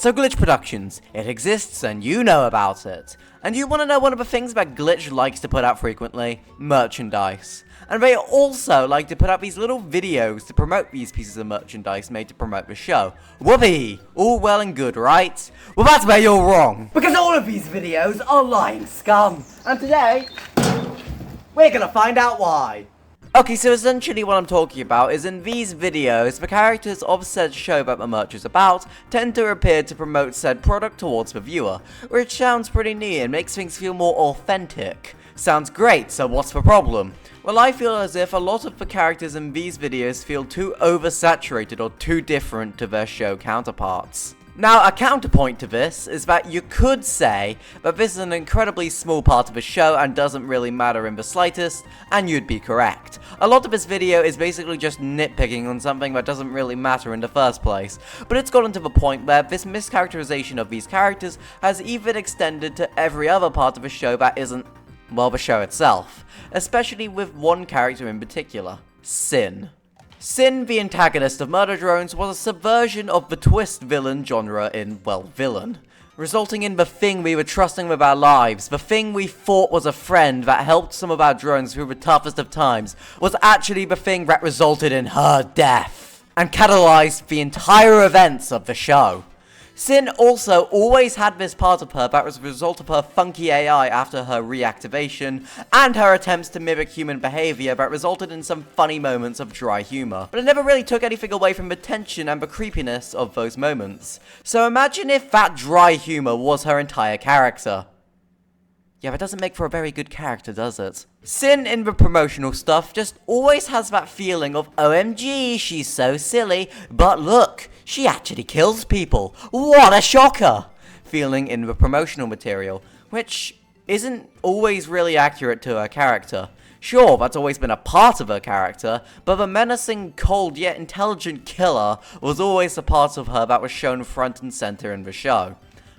So Glitch Productions, it exists and you know about it. And you want to know one of the things that Glitch likes to put out frequently? Merchandise. And they also like to put out these little videos to promote these pieces of merchandise made to promote the show. WOOPIE! All well and good, right? Well, that's where you're wrong. Because all of these videos are lying scum. And today, we're gonna find out why. Okay, so essentially what I'm talking about is in these videos, the characters of said show that the merch is about tend to appear to promote said product towards the viewer, which sounds pretty neat and makes things feel more authentic. Sounds great, so what's the problem? Well, I feel as if a lot of the characters in these videos feel too oversaturated or too different to their show counterparts. Now, a counterpoint to this is that you could say that this is an incredibly small part of the show and doesn't really matter in the slightest, and you'd be correct. A lot of this video is basically just nitpicking on something that doesn't really matter in the first place, but it's gotten to the point where this mischaracterization of these characters has even extended to every other part of the show that isn't, well, the show itself, especially with one character in particular, Sin. Sin, the antagonist of Murder Drones, was a subversion of the twist villain genre in, well, villain, resulting in the thing we were trusting with our lives, the thing we thought was a friend that helped some of our drones through the toughest of times, was actually the thing that resulted in her death, and catalyzed the entire events of the show. Sin also always had this part of her that was the result of her funky AI after her reactivation, and her attempts to mimic human behavior that resulted in some funny moments of dry humor. But it never really took anything away from the tension and the creepiness of those moments. So imagine if that dry humor was her entire character. Yeah, that doesn't make for a very good character, does it? Sin in the promotional stuff just always has that feeling of, OMG, she's so silly, but look, she actually kills people. What a shocker! Feeling in the promotional material, which isn't always really accurate to her character. Sure, that's always been a part of her character, but the menacing, cold yet intelligent killer was always a part of her that was shown front and center in the show.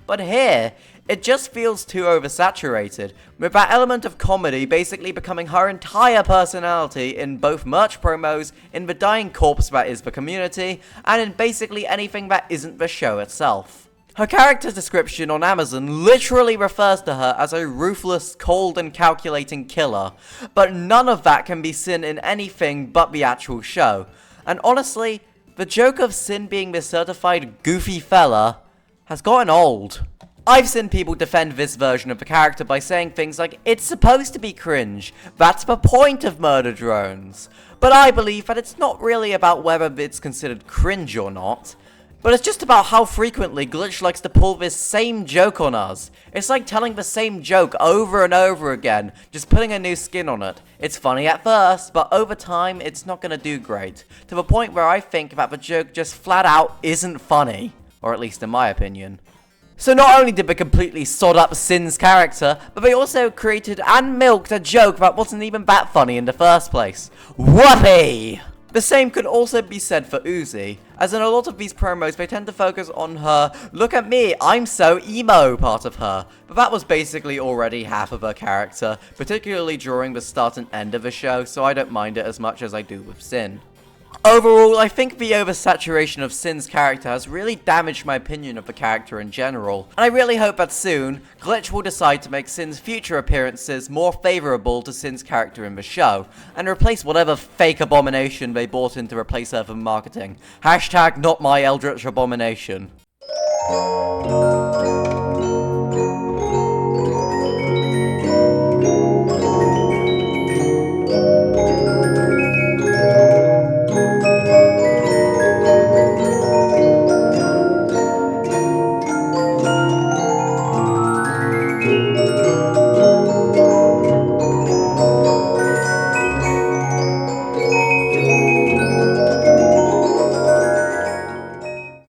But here, it just feels too oversaturated, with that element of comedy basically becoming her entire personality in both merch promos, in the dying corpse that is the community, and in basically anything that isn't the show itself. Her character description on Amazon literally refers to her as a ruthless, cold and calculating killer, but none of that can be seen in anything but the actual show. And honestly, the joke of Sin being this certified goofy fella has gotten old. I've seen people defend this version of the character by saying things like, it's supposed to be cringe, that's the point of Murder Drones. But I believe that it's not really about whether it's considered cringe or not, but it's just about how frequently Glitch likes to pull this same joke on us. It's like telling the same joke over and over again, just putting a new skin on it. It's funny at first, but over time, it's not gonna do great, to the point where I think that the joke just flat out isn't funny. Or at least in my opinion. So not only did they completely sod up Sin's character, but they also created and milked a joke that wasn't even that funny in the first place. WOOPIE! The same could also be said for Uzi, as in a lot of these promos they tend to focus on her, look at me, I'm so emo part of her, but that was basically already half of her character, particularly during the start and end of the show, so I don't mind it as much as I do with Sin. Overall, I think the oversaturation of Sin's character has really damaged my opinion of the character in general, and I really hope that soon, Glitch will decide to make Sin's future appearances more favourable to Sin's character in the show, and replace whatever fake abomination they brought in to replace her for marketing. Hashtag not my eldritch abomination.